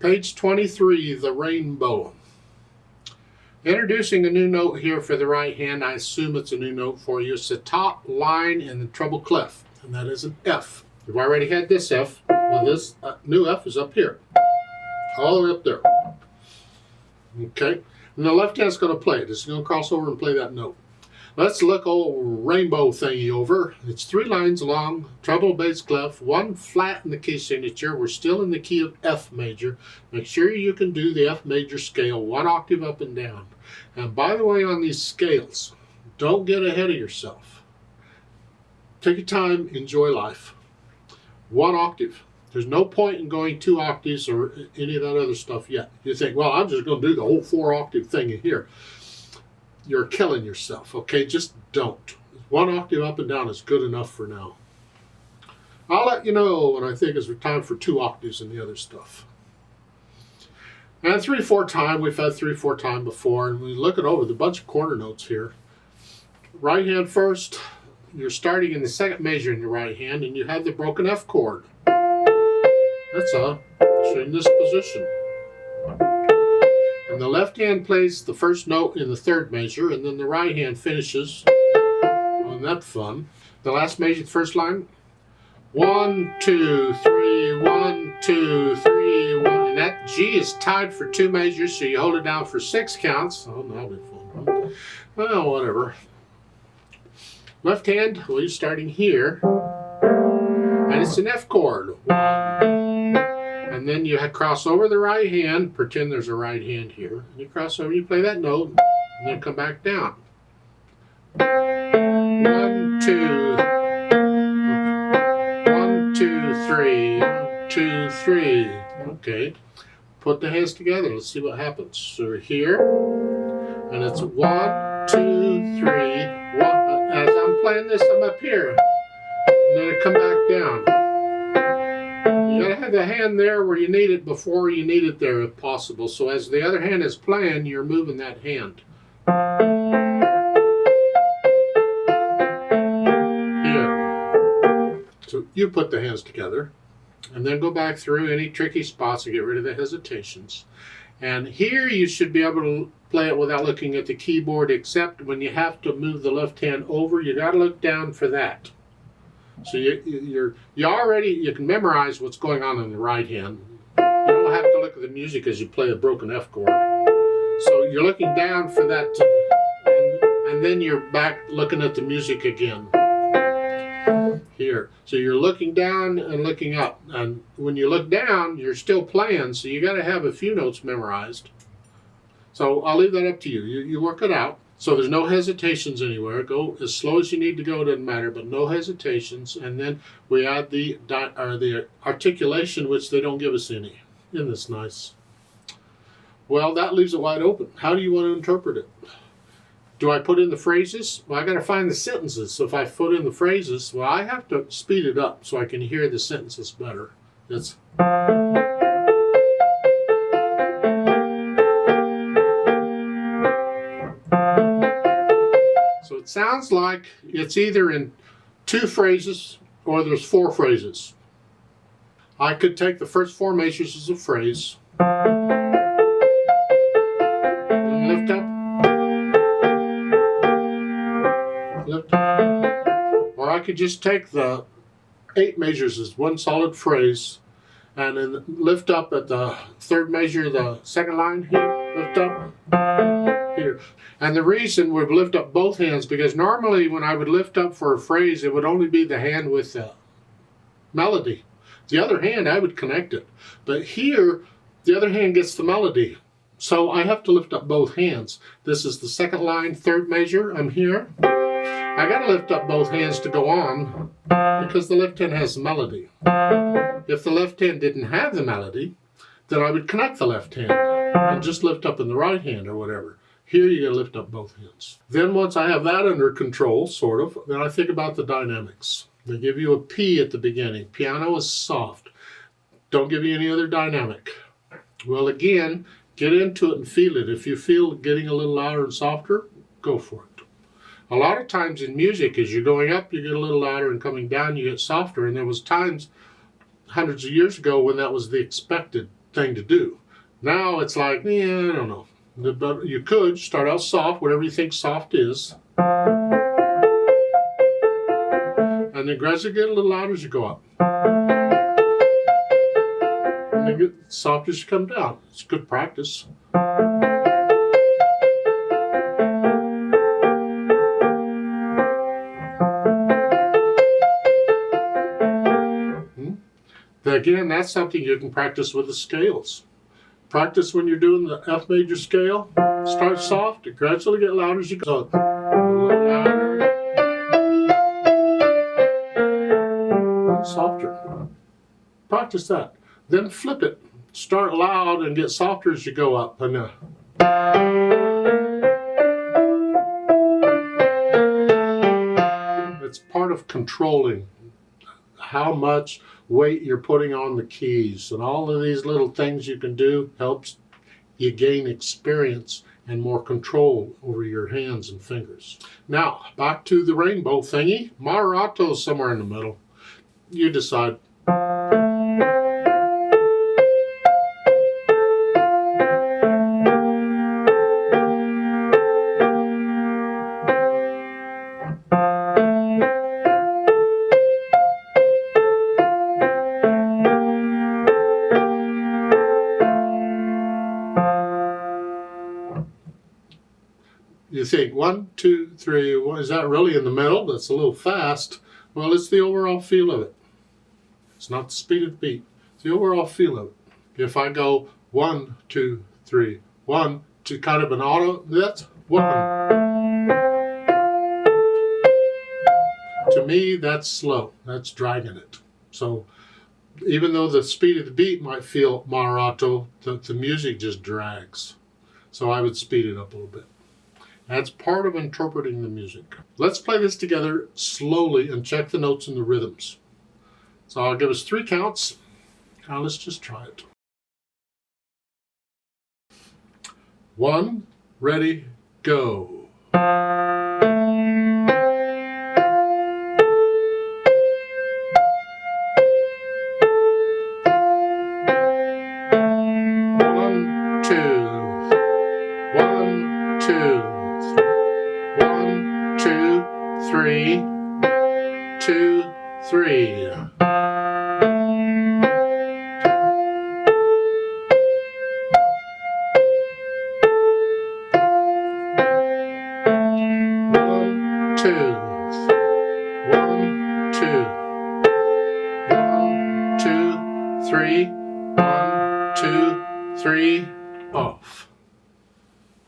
Page 23, the rainbow. Introducing a new note here for the right hand. I assume it's a new note for you. It's the top line in the treble clef, and that is an F. You've already had this F. Well, this new F is up here, all the way up there. Okay, and the left hand's going to play it. It's going to cross over and play that note. Let's look old rainbow thingy over. It's 3 lines long, treble bass clef, 1 flat in the key signature. We're still in the key of F major. Make sure you can do the F major scale 1 octave up and down. And by the way, on these scales, don't get ahead of yourself. Take your time, enjoy life. 1 octave. There's no point in going 2 octaves or any of that other stuff yet. You think, well, I'm just going to do the whole 4 octave thing in here. You're killing yourself, okay? Just don't. 1 octave up and down is good enough for now. I'll let you know when I think it's time for 2 octaves and the other stuff. And 3/4 time, we've had 3/4 time before, and we look it over, the bunch of quarter notes here. Right hand first, you're starting in the 2nd measure in your right hand, and you have the broken F chord. That's in this position. And the left hand plays the first note in the 3rd measure, and then the right hand finishes. Isn't that fun? The last measure, the first line. 1, 2, 3, 1, 2, 3, 1. And that G is tied for 2 measures, so you hold it down for 6 counts. Oh, that'll be fun. Well, whatever. Left hand, well, you're starting here. And it's an F chord. 1. And then you cross over the right hand, pretend there's a right hand here. And you cross over, you play that note, and then come back down. 1, 2, 1, 2, 3, 1, 2, 3. Okay. Put the hands together. Let's see what happens. So we're here, and it's 1, 2, 3, 1. As I'm playing this, I'm up here. And then I come back down. You gotta have the hand there where you need it before you need it there if possible. So as the other hand is playing, you're moving that hand. Here. So you put the hands together and then go back through any tricky spots and get rid of the hesitations. And here you should be able to play it without looking at the keyboard, except when you have to move the left hand over, you gotta look down for that. So you can memorize what's going on the right hand. You don't have to look at the music as you play a broken F chord. So you're looking down for that, and then you're back looking at the music again. Here. So you're looking down and looking up. And when you look down, you're still playing, so you got to have a few notes memorized. So I'll leave that up to you. You work it out. So there's no hesitations anywhere. Go as slow as you need to go, doesn't matter, but no hesitations. And then we add the articulation, which they don't give us any. Isn't this nice? Well, that leaves it wide open. How do you want to interpret it? Do I put in the phrases? Well, I got to find the sentences. So if I put in the phrases, well, I have to speed it up so I can hear the sentences better. It's So it sounds like it's either in 2 phrases or there's 4 phrases. I could take the first 4 measures as a phrase. And lift up. Lift up. Or I could just take the 8 measures as one solid phrase and then lift up at the 3rd measure, the 2nd line here. Lift up. Here. And the reason we'd lift up both hands, because normally when I would lift up for a phrase, it would only be the hand with the melody. The other hand, I would connect it. But here, the other hand gets the melody. So I have to lift up both hands. This is the 2nd line, 3rd measure. I'm here. I got to lift up both hands to go on because the left hand has the melody. If the left hand didn't have the melody, then I would connect the left hand and just lift up in the right hand or whatever. Here you gotta lift up both hands. Then once I have that under control, sort of, then I think about the dynamics. They give you a P at the beginning. Piano is soft. Don't give you any other dynamic. Well, again, get into it and feel it. If you feel it getting a little louder and softer, go for it. A lot of times in music, as you're going up, you get a little louder, and coming down, you get softer. And there was times hundreds of years ago when that was the expected thing to do. Now it's like, I don't know. You could start out soft, whatever you think soft is. And then gradually get a little louder as you go up. And then get soft as you come down. It's good practice. Again, that's something you can practice with the scales. Practice when you're doing the F major scale. Start soft and gradually get louder as you go. So, a little louder. Softer. Practice that. Then flip it. Start loud and get softer as you go up. And it's part of controlling how much weight you're putting on the keys, and all of these little things you can do helps you gain experience and more control over your hands and fingers. Now back to the rainbow thingy. Moderato somewhere in the middle. You decide. You think 1, 2, 3, is that really in the middle? That's a little fast. Well, it's the overall feel of it. It's not the speed of the beat. It's the overall feel of it. If I go 1, 2, 3, 1, to kind of an auto, that's 1. To me, that's slow. That's dragging it. So even though the speed of the beat might feel moderato, the music just drags. So I would speed it up a little bit. That's part of interpreting the music. Let's play this together slowly and check the notes and the rhythms. So I'll give us 3 counts. Now let's just try it. 1, ready, go. 1, 2. 1, 2. 1, 2, 3, 2, 3. 1, 2. 1, 2. 1, 2, 3. 1, 2, 3. Off.